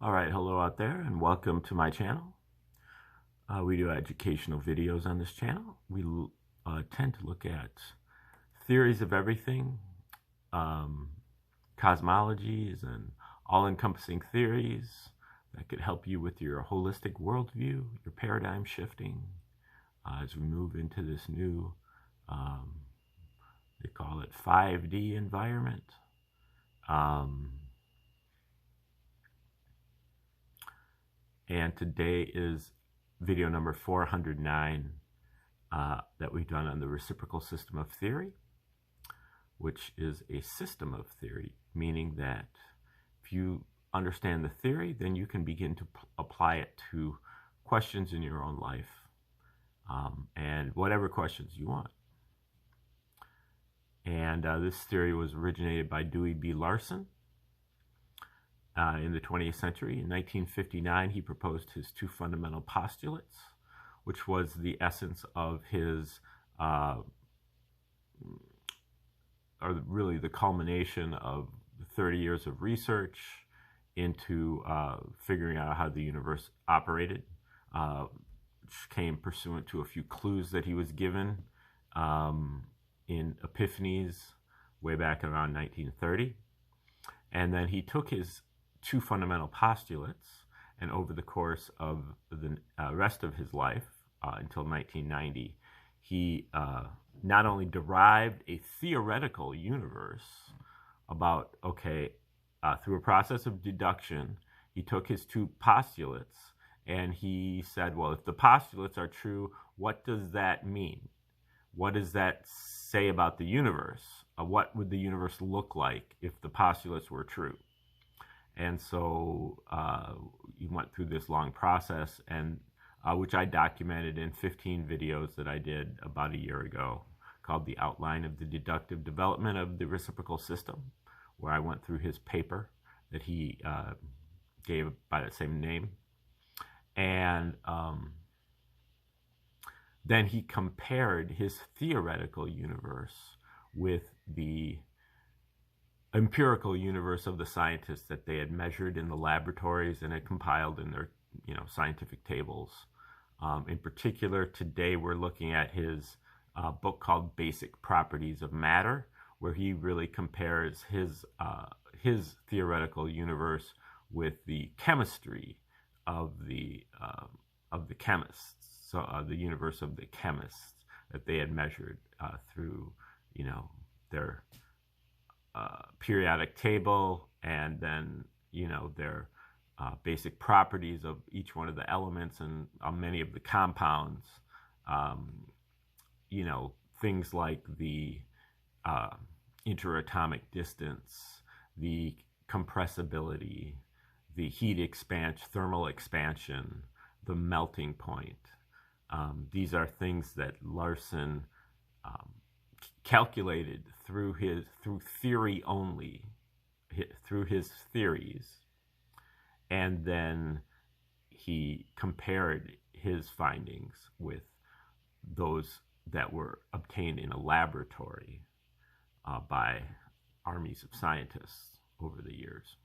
All right, hello out there and welcome to my channel. We do educational videos on this channel. We tend to look at theories of everything, cosmologies and all-encompassing theories that could help you with your holistic worldview, your paradigm shifting as we move into this new, they call it 5D environment. And today is video number 409 that we've done on the reciprocal system of theory, which is a system of theory, meaning that if you understand the theory, then you can begin to apply it to questions in your own life, and whatever questions you want. And this theory was originated by Dewey B. Larson. In the 20th century. In 1959, he proposed his two fundamental postulates, which was the essence of his, or really the culmination of 30 years of research into figuring out how the universe operated, which came pursuant to a few clues that he was given in epiphanies way back around 1930. And then he took his two fundamental postulates, and over the course of the rest of his life until 1990, he not only derived a theoretical universe about, through a process of deduction, he took his two postulates and he said, well, if the postulates are true, what does that mean? What does that say about the universe? What would the universe look like if the postulates were true? And so he went through this long process, and which I documented in 15 videos that I did about a year ago, called The Outline of the Deductive Development of the Reciprocal System, where I went through his paper that he gave by the same name. And then he compared his theoretical universe with the empirical universe of the scientists that they had measured in the laboratories and had compiled in their scientific tables. In particular, today we're looking at his book called Basic Properties of Matter, where he really compares his theoretical universe with the chemistry of the chemists, so the universe of the chemists that they had measured through their periodic table, and then their basic properties of each one of the elements and many of the compounds. Things like the interatomic distance, the compressibility, the heat expansion, thermal expansion, the melting point. These are things that Larson calculated through theory only, through his theories, and then he compared his findings with those that were obtained in a laboratory by armies of scientists over the years.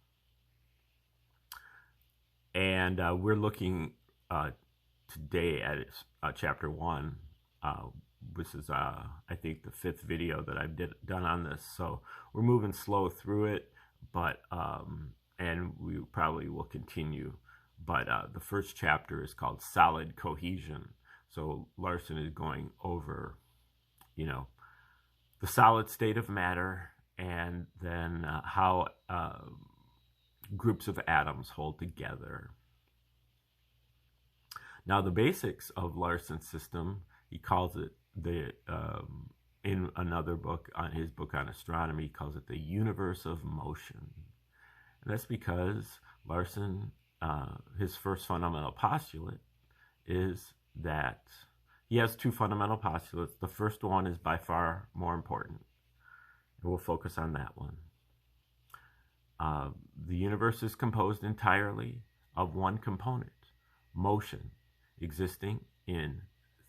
And we're looking today at chapter 1. This is, I think, the 5th video that I've done on this. So we're moving slow through it, but and we probably will continue. But the first chapter is called Solid Cohesion. So Larson is going over, the solid state of matter, and then how groups of atoms hold together. Now, the basics of Larson's system, he calls it in another book, on his book on astronomy, he calls it the universe of motion. And that's because Larson, his first fundamental postulate is that he has two fundamental postulates. The first one is by far more important. We'll focus on that one. The universe is composed entirely of one component, motion, existing in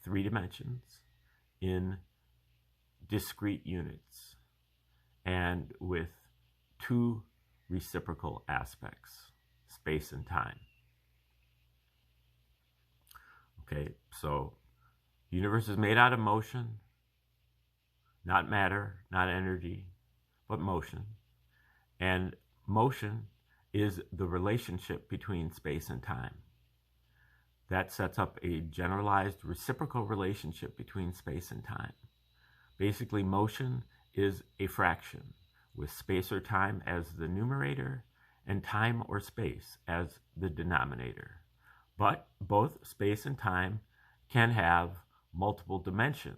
3 dimensions, in discrete units, and with 2 reciprocal aspects, space and time. Okay, so the universe is made out of motion, not matter, not energy, but motion. And motion is the relationship between space and time. That sets up a generalized reciprocal relationship between space and time. Basically, motion is a fraction, with space or time as the numerator and time or space as the denominator. But both space and time can have multiple dimensions.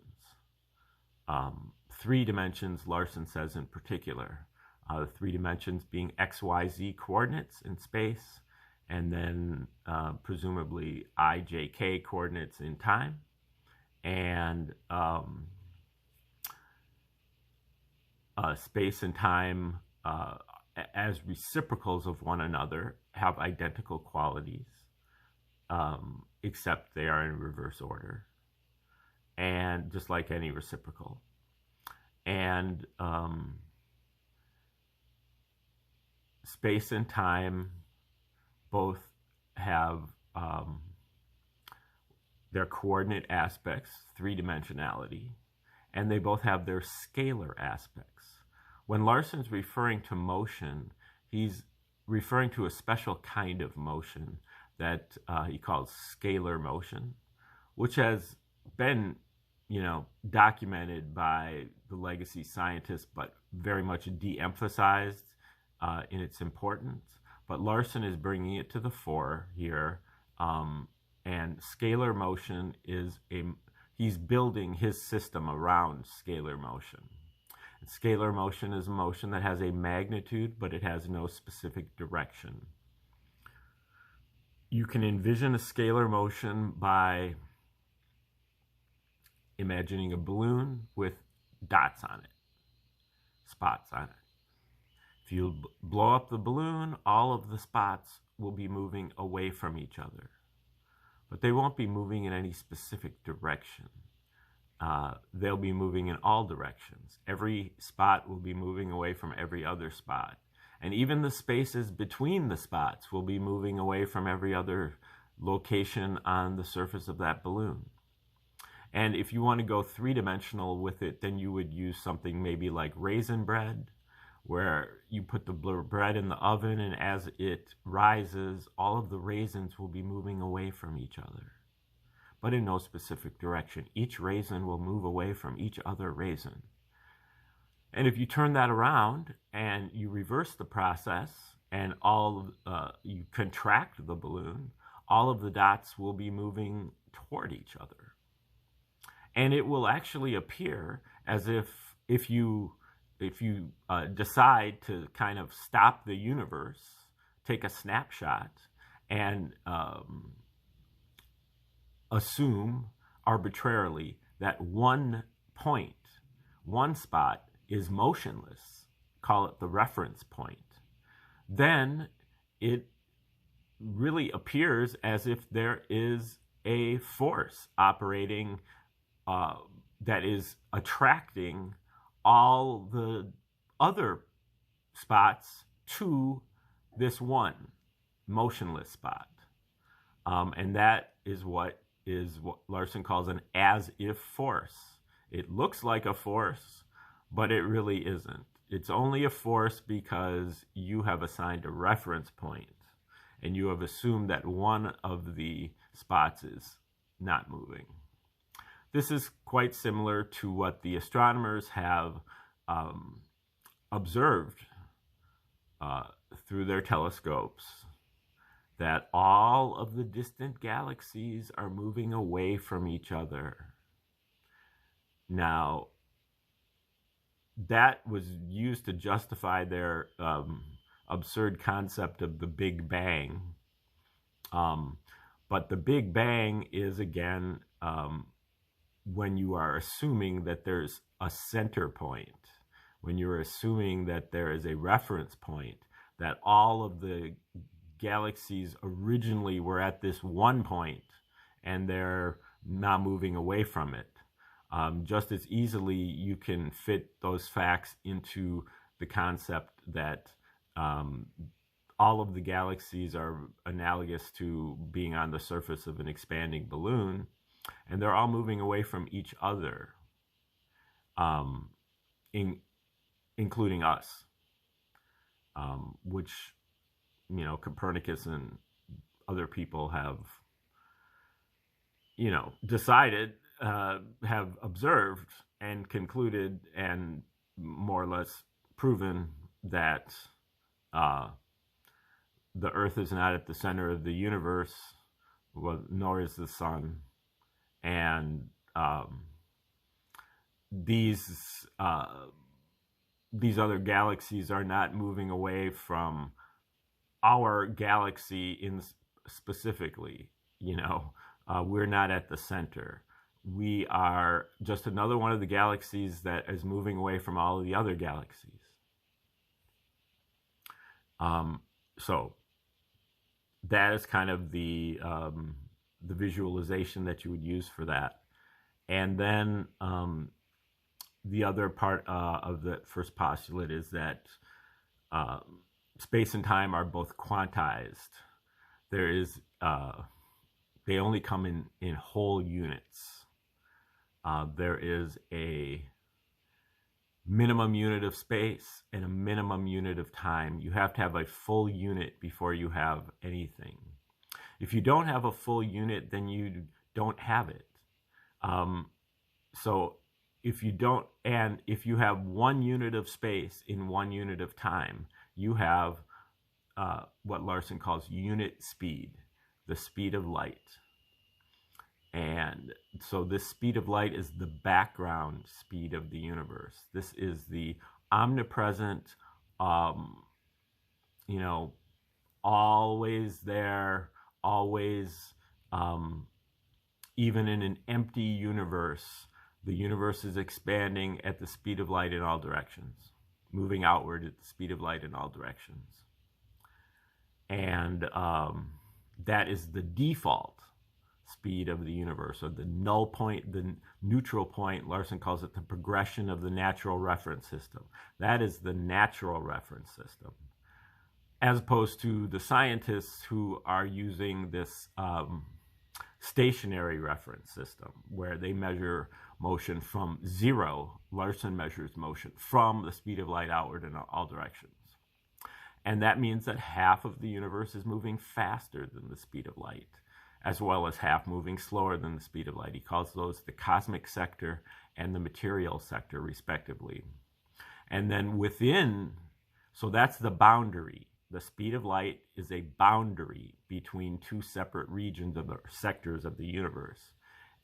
3 dimensions, Larson says in particular. The 3 dimensions being x, y, z coordinates in space, and then presumably I, j, k coordinates in time. And space and time, as reciprocals of one another, have identical qualities, except they are in reverse order, and just like any reciprocal. And space and time both have their coordinate aspects, 3-dimensionality, and they both have their scalar aspects. When Larson's referring to motion, he's referring to a special kind of motion that he calls scalar motion, which has been, documented by the legacy scientists, but very much de-emphasized in its importance. But Larson is bringing it to the fore here, and scalar motion is he's building his system around scalar motion. And scalar motion is a motion that has a magnitude, but it has no specific direction. You can envision a scalar motion by imagining a balloon with dots on it, spots on it. If you blow up the balloon, all of the spots will be moving away from each other, but they won't be moving in any specific direction. They'll be moving in all directions. Every spot will be moving away from every other spot. And even the spaces between the spots will be moving away from every other location on the surface of that balloon. And if you want to go 3-dimensional with it, then you would use something maybe like raisin bread, where you put the bread in the oven, and as it rises, all of the raisins will be moving away from each other, but in no specific direction. Each raisin will move away from each other raisin. And if you turn that around and you reverse the process and you contract the balloon, all of the dots will be moving toward each other. And it will actually appear as if you decide to kind of stop the universe, take a snapshot, and assume arbitrarily that one point, one spot is motionless, call it the reference point, then it really appears as if there is a force operating that is attracting all the other spots to this one motionless spot. And that is what Larson calls an as-if force. It looks like a force, but it really isn't. It's only a force because you have assigned a reference point, and you have assumed that one of the spots is not moving. This is quite similar to what the astronomers have observed through their telescopes, that all of the distant galaxies are moving away from each other. Now, that was used to justify their absurd concept of the Big Bang. But the Big Bang is, again, when you are assuming that there's a center point, when you're assuming that there is a reference point, that all of the galaxies originally were at this one point and they're now moving away from it. Just as easily you can fit those facts into the concept that all of the galaxies are analogous to being on the surface of an expanding balloon, and they're all moving away from each other, including us, which, Copernicus and other people have, decided, have observed and concluded and more or less proven that the Earth is not at the center of the universe, well, nor is the sun. And these other galaxies are not moving away from our galaxy specifically. We're not at the center. We are just another one of the galaxies that is moving away from all of the other galaxies. So that is kind of the visualization that you would use for that. And then the other part of the first postulate is that space and time are both quantized. They only come in whole units. There is a minimum unit of space and a minimum unit of time. You have to have a full unit before you have anything. If you don't have a full unit, then you don't have it. So if you have 1 unit of space in 1 unit of time, you have what Larson calls unit speed, the speed of light. And so this speed of light is the background speed of the universe. This is the omnipresent, always there, always, even in an empty universe, the universe is expanding at the speed of light in all directions, moving outward at the speed of light in all directions. And that is the default speed of the universe, or the null point, the neutral point. Larson calls it the progression of the natural reference system. That is the natural reference system, as opposed to the scientists who are using this stationary reference system, where they measure motion from zero. Larson measures motion from the speed of light outward in all directions. And that means that half of the universe is moving faster than the speed of light, as well as half moving slower than the speed of light. He calls those the cosmic sector and the material sector, respectively. And then so that's the boundary. The speed of light is a boundary between 2 separate regions of the sectors of the universe.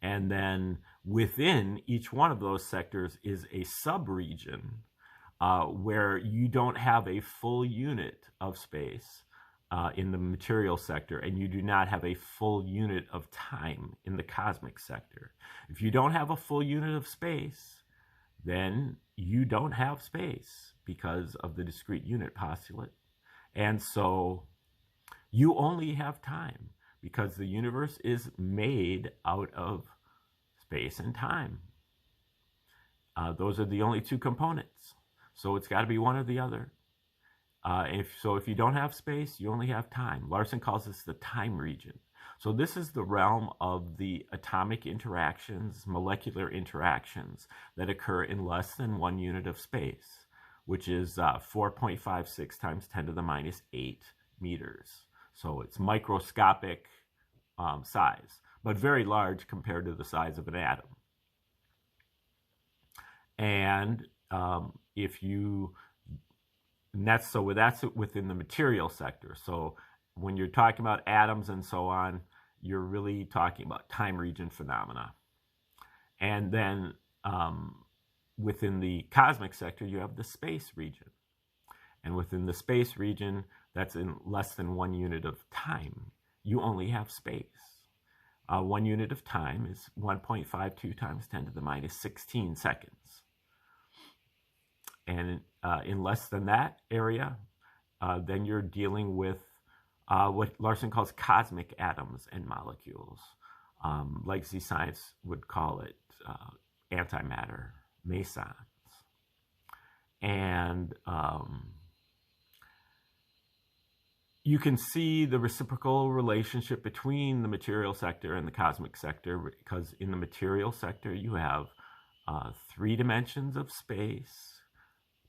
And then within each one of those sectors is a subregion where you don't have a full unit of space in the material sector, and you do not have a full unit of time in the cosmic sector. If you don't have a full unit of space, then you don't have space because of the discrete unit postulate. And so you only have time because the universe is made out of space and time. Those are the only 2 components. So it's got to be one or the other. If you don't have space, you only have time. Larson calls this the time region. So this is the realm of the atomic interactions, molecular interactions that occur in less than 1 unit of space, which is 4.56 times 10 to the minus 8 meters. So it's microscopic size, but very large compared to the size of an atom. And that's within the material sector. So when you're talking about atoms and so on, you're really talking about time region phenomena. And then within the cosmic sector, you have the space region. And within the space region, that's in less than 1 unit of time. You only have space. 1 unit of time is 1.52 times 10 to the minus 16 seconds. And in less than that area, then you're dealing with what Larson calls cosmic atoms and molecules. Legacy science would call it antimatter, mesons. And you can see the reciprocal relationship between the material sector and the cosmic sector, because in the material sector you have 3 dimensions of space,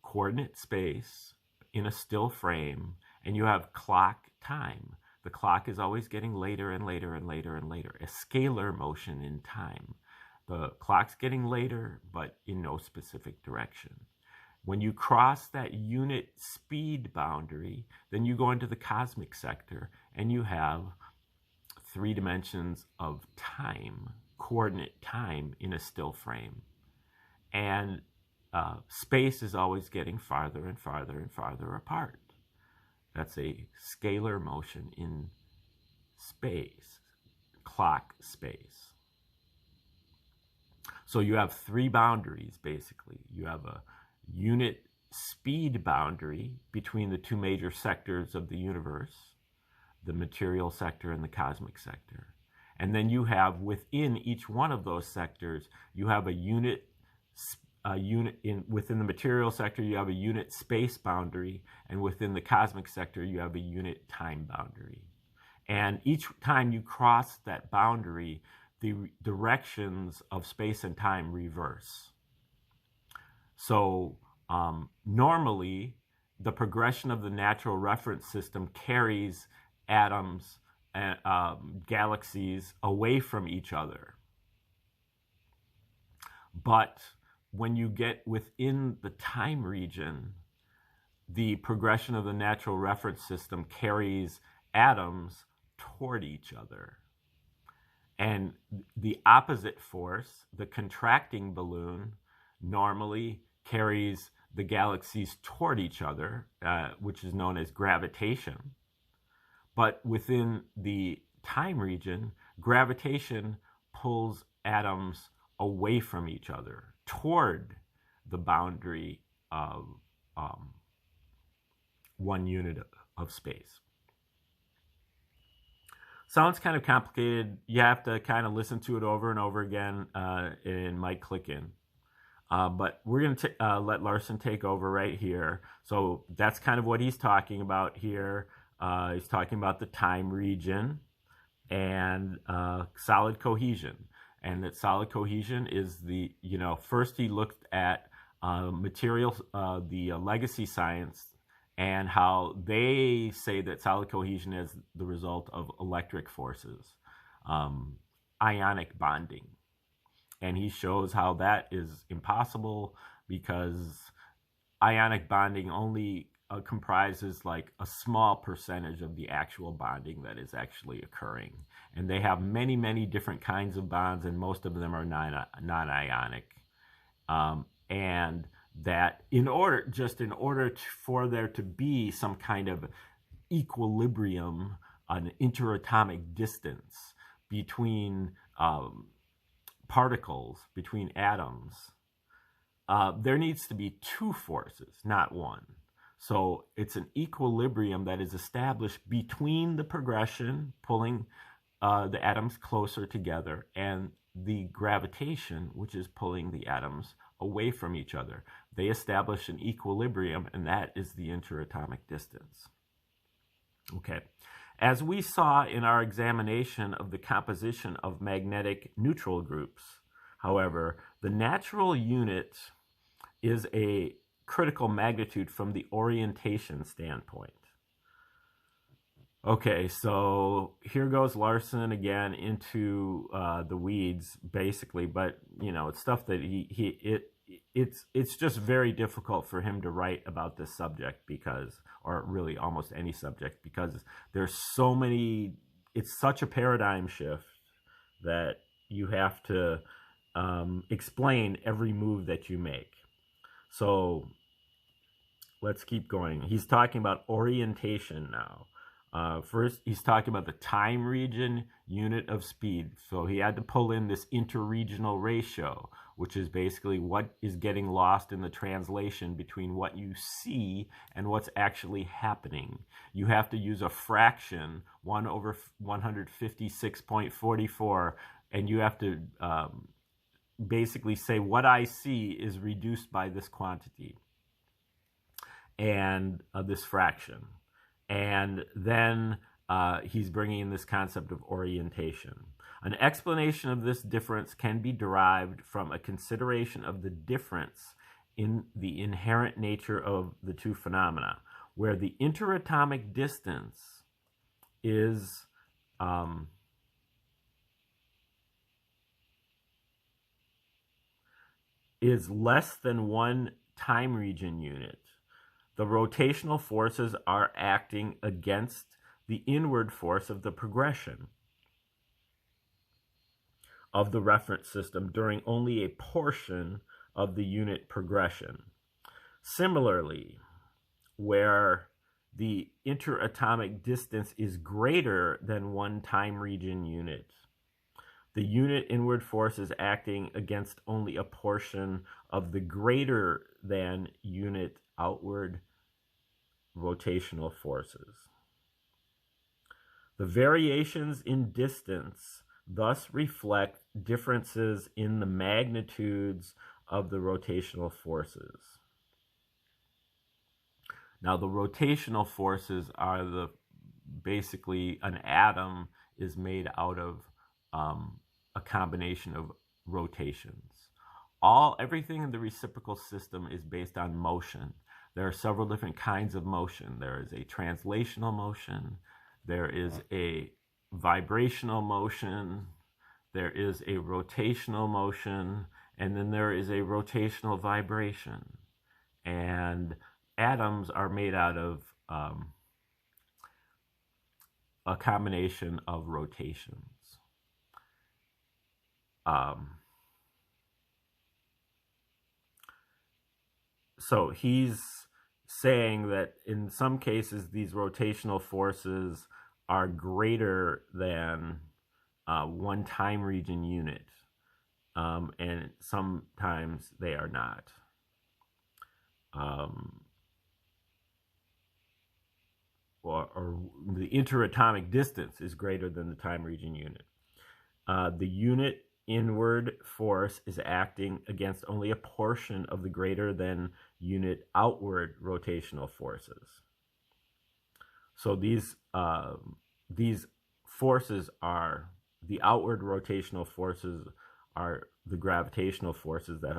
coordinate space in a still frame, and you have clock time. The clock is always getting later and later and later and later, a scalar motion in time. The clock's getting later, but in no specific direction. When you cross that unit speed boundary, then you go into the cosmic sector and you have 3 dimensions of time, coordinate time in a still frame. And space is always getting farther and farther and farther apart. That's a scalar motion in space, clock space. So you have 3 boundaries, basically. You have a unit speed boundary between the 2 major sectors of the universe, the material sector and the cosmic sector. And then you have, within each one of those sectors, you have within the material sector, you have a unit space boundary, and within the cosmic sector, you have a unit time boundary. And each time you cross that boundary, the directions of space and time reverse. So normally, the progression of the natural reference system carries atoms and galaxies away from each other. But when you get within the time region, the progression of the natural reference system carries atoms toward each other. And the opposite force, the contracting balloon, normally carries the galaxies toward each other, which is known as gravitation. But within the time region, gravitation pulls atoms away from each other, toward the boundary of 1 unit of space. Sounds kind of complicated. You have to kind of listen to it over and over again, and it might click in. But we're going to let Larson take over right here. So that's kind of what he's talking about here. He's talking about the time region and solid cohesion. And that solid cohesion is the, first he looked at material, the legacy science, and how they say that solid cohesion is the result of electric forces, ionic bonding. And he shows how that is impossible because ionic bonding only comprises like a small percentage of the actual bonding that is actually occurring. And they have many, many different kinds of bonds, and most of them are non-ionic. And that in order for there to be some kind of equilibrium, an interatomic distance between particles, between atoms, there needs to be 2 forces, not 1. So it's an equilibrium that is established between the progression, pulling the atoms closer together, and the gravitation, which is pulling the atoms away from each other. They establish an equilibrium, and that is the interatomic distance. Okay. As we saw in our examination of the composition of magnetic neutral groups, however, the natural unit is a critical magnitude from the orientation standpoint. Okay, so here goes Larson again into the weeds, basically, but it's stuff that it's just very difficult for him to write about this subject because, or really almost any subject, because there's so many. It's such a paradigm shift that you have to explain every move that you make. So let's keep going. He's talking about orientation now. First, he's talking about the time region unit of speed. So he had to pull in this interregional ratio, which is basically what is getting lost in the translation between what you see and what's actually happening. You have to use a fraction, 1 over 156.44, and you have to basically say what I see is reduced by this quantity and this fraction. And then he's bringing in this concept of orientation. An explanation of this difference can be derived from a consideration of the difference in the inherent nature of the two phenomena, where the interatomic distance is less than one time region unit. The rotational forces are acting against the inward force of the progression of the reference system during only a portion of the unit progression. Similarly, where the interatomic distance is greater than one time region unit, the unit inward force is acting against only a portion of the greater than unit outward rotational forces. The variations in distance thus reflect differences in the magnitudes of the rotational forces. Now, the rotational forces are basically an atom is made out of a combination of rotations. Everything in the reciprocal system is based on motion. There are several different kinds of motion. There is a translational motion, there is a vibrational motion, there is a rotational motion, and then there is a rotational vibration. And atoms are made out of a combination of rotations. So he's saying that in some cases these rotational forces are greater than one time region unit, and sometimes they are not. Or the interatomic distance is greater than the time region unit. The unit inward force is acting against only a portion of the greater than unit outward rotational forces. So these forces are, the outward rotational forces are the gravitational forces that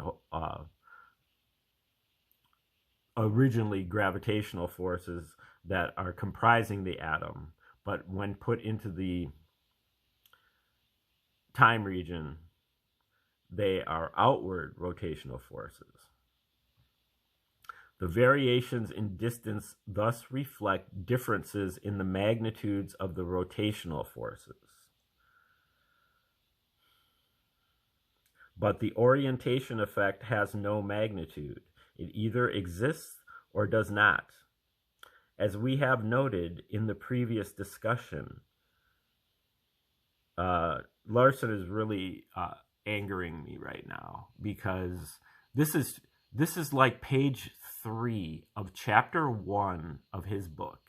originally gravitational forces that are comprising the atom, but when put into the time region, they are outward rotational forces. The variations in distance thus reflect differences in the magnitudes of the rotational forces. But the orientation effect has no magnitude. It either exists or does not. As we have noted in the previous discussion, Larson is really angering me right now, because this is like page 3 of chapter 1 of his book,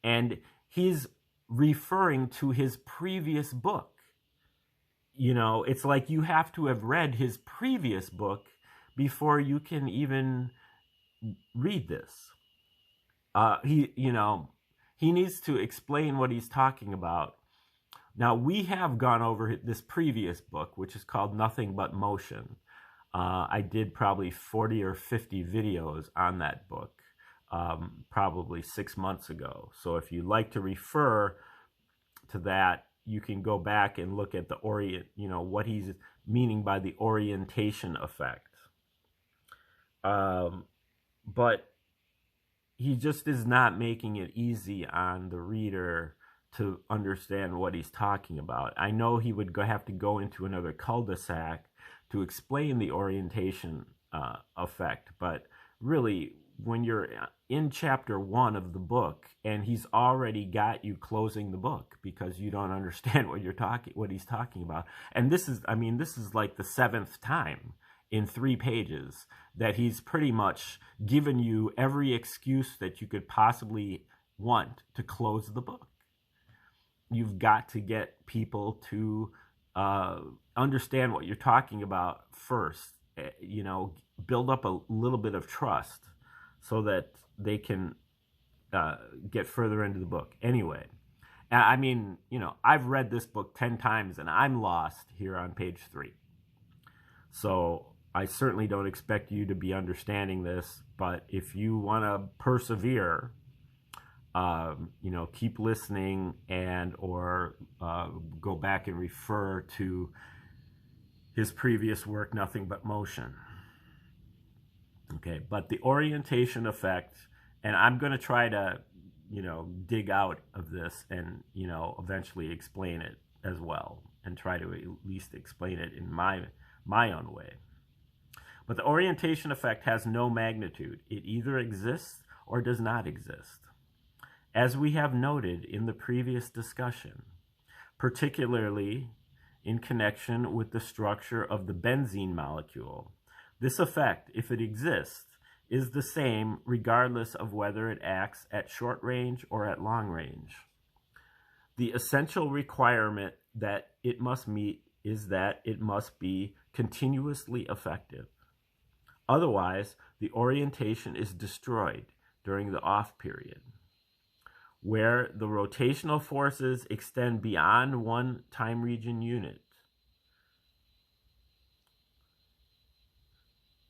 and he's referring to his previous book. You know, it's like you have to have read his previous book before you can even read this. He needs to explain what he's talking about. Now, we have gone over this previous book, which is called Nothing But Motion. I did probably 40 or 50 videos on that book, probably 6 months ago. So if you'd like to refer to that, you can go back and look at what he's meaning by the orientation effect. But he just is not making it easy on the reader to understand what he's talking about. I know he would have to go into another cul-de-sac to explain the orientation effect, but really, when you're in chapter 1 of the book, and he's already got you closing the book because you don't understand what he's talking about, and this is like the 7th time in 3 pages that he's pretty much given you every excuse that you could possibly want to close the book. You've got to get people to understand what you're talking about first, build up a little bit of trust so that they can get further into the book. Anyway, I mean, I've read this book 10 times and I'm lost here on page 3. So I certainly don't expect you to be understanding this, but if you want to persevere, keep listening or go back and refer to his previous work, Nothing But Motion. Okay, but the orientation effect, and I'm going to try to, dig out of this and, eventually explain it as well, and try to at least explain it in my own way. But the orientation effect has no magnitude. It either exists or does not exist. As we have noted in the previous discussion, particularly in connection with the structure of the benzene molecule, this effect, if it exists, is the same regardless of whether it acts at short range or at long range. The essential requirement that it must meet is that it must be continuously effective. Otherwise, the orientation is destroyed during the off period, where the rotational forces extend beyond one time region unit,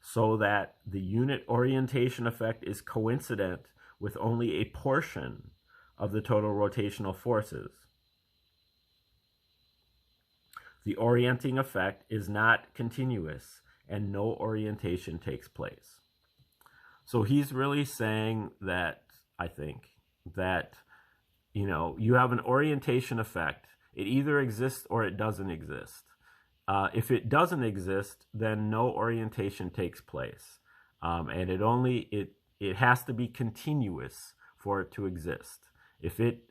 so that the unit orientation effect is coincident with only a portion of the total rotational forces. The orienting effect is not continuous and no orientation takes place. So he's really saying that, I think, that, you have an orientation effect. It either exists or it doesn't exist. If it doesn't exist, then no orientation takes place. And it has to be continuous for it to exist. If it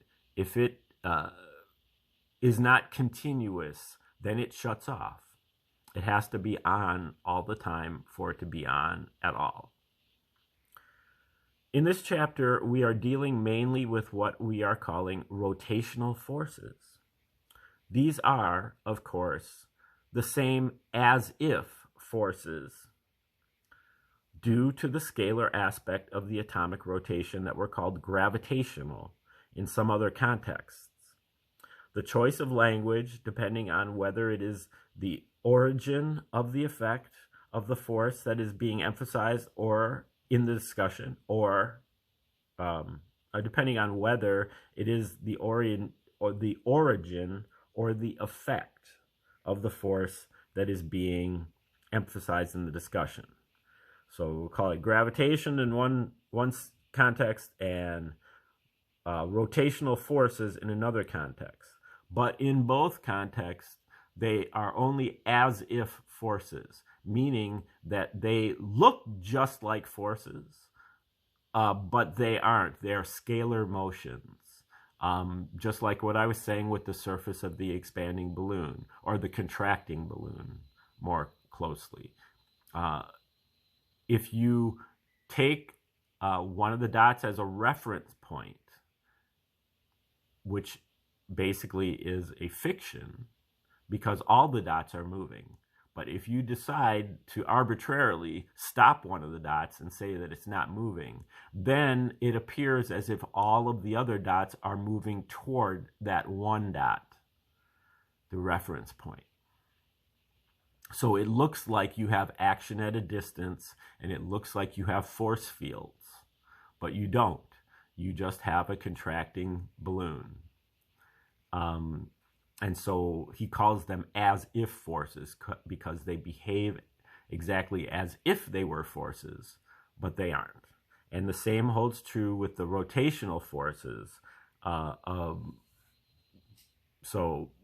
is not continuous, then it shuts off. It has to be on all the time for it to be on at all. In this chapter, we are dealing mainly with what we are calling rotational forces. These are, of course, the same as-if forces due to the scalar aspect of the atomic rotation that were called gravitational in some other contexts. The choice of language, depending on whether it is the origin of the effect of the force that is being emphasized or in the discussion, or depending on whether it is the origin or the effect of the force that is being emphasized in the discussion. So we'll call it gravitation in one context and rotational forces in another context. But in both contexts, they are only as-if forces, meaning that they look just like forces, but they aren't. They're scalar motions, just like what I was saying with the surface of the expanding balloon or the contracting balloon more closely. If you take one of the dots as a reference point, which basically is a fiction because all the dots are moving. But if you decide to arbitrarily stop one of the dots and say that it's not moving, then it appears as if all of the other dots are moving toward that one dot, the reference point. So it looks like you have action at a distance and it looks like you have force fields, but you don't. You just have a contracting balloon. And so he calls them as-if forces because they behave exactly as if they were forces, but they aren't. And the same holds true with the rotational forces. The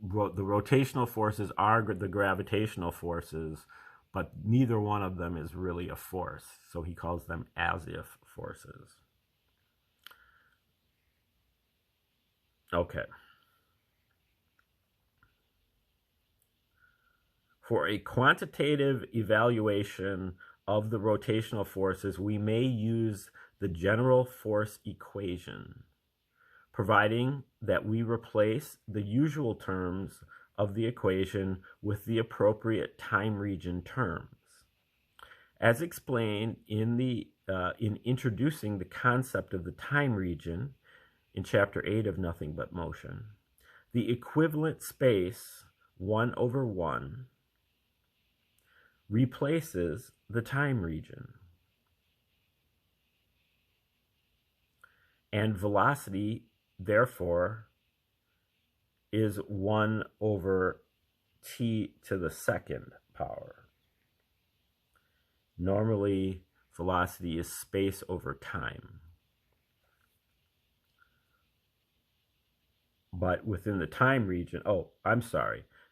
rotational forces are the gravitational forces, but neither one of them is really a force. So he calls them as-if forces. Okay. For a quantitative evaluation of the rotational forces, we may use the general force equation, providing that we replace the usual terms of the equation with the appropriate time region terms. As explained in the in introducing the concept of the time region in Chapter 8 of Nothing But Motion. The equivalent space 1 over 1 replaces the time region. And velocity, therefore, is 1 over t to the second power. Normally, velocity is space over time. But within the time region,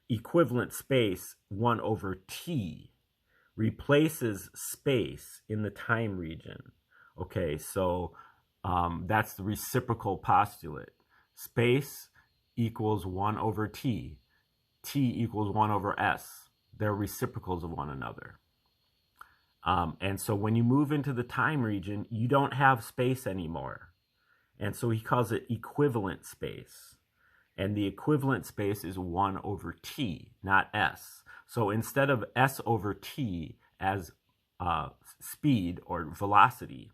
equivalent space 1 over t replaces space in the time region. Okay, so that's the reciprocal postulate. Space equals 1 over t. T equals 1 over s. They're reciprocals of one another. And so when you move into the time region, you don't have space anymore. And so he calls it equivalent space. And the equivalent space is 1 over t, not s. So instead of s over t as speed or velocity,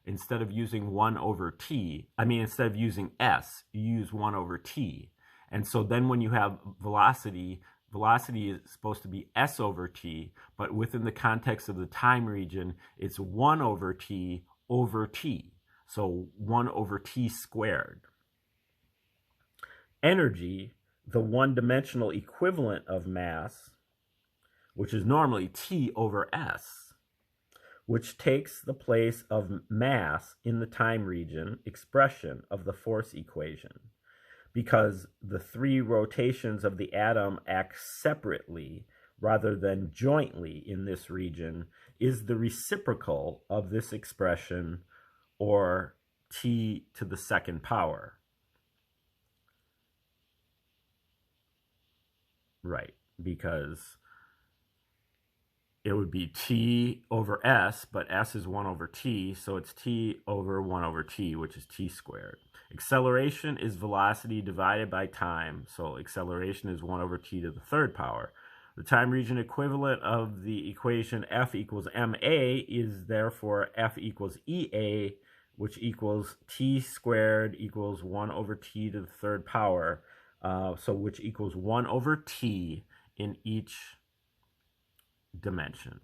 instead of using 1 over t, instead of using s, you use 1 over t. And so then when you have velocity, velocity is supposed to be s over t, but within the context of the time region, it's 1 over t over t. So 1 over t squared. Energy, the one-dimensional equivalent of mass, which is normally t over s, which takes the place of mass in the time region expression of the force equation, because the 3 rotations of the atom act separately rather than jointly in this region, is the reciprocal of this expression, or t to the second power. Right, because it would be t over s, but s is 1 over t, so it's t over 1 over t, which is t squared. Acceleration is velocity divided by time, so acceleration is 1 over t to the third power. The time region equivalent of the equation F equals ma is therefore F equals Ea, which equals t squared equals 1 over t to the third power, so which equals 1 over t in each dimension.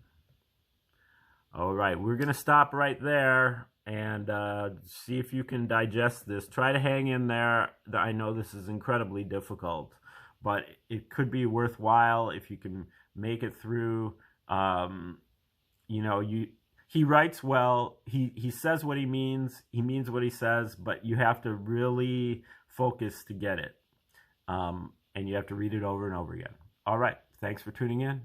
All right, we're going to stop right there and see if you can digest this. Try to hang in there. I know this is incredibly difficult, but it could be worthwhile if you can make it through. He writes well. He says what he means what he says, but you have to really focus to get it. And you have to read it over and over again. All right, thanks for tuning in.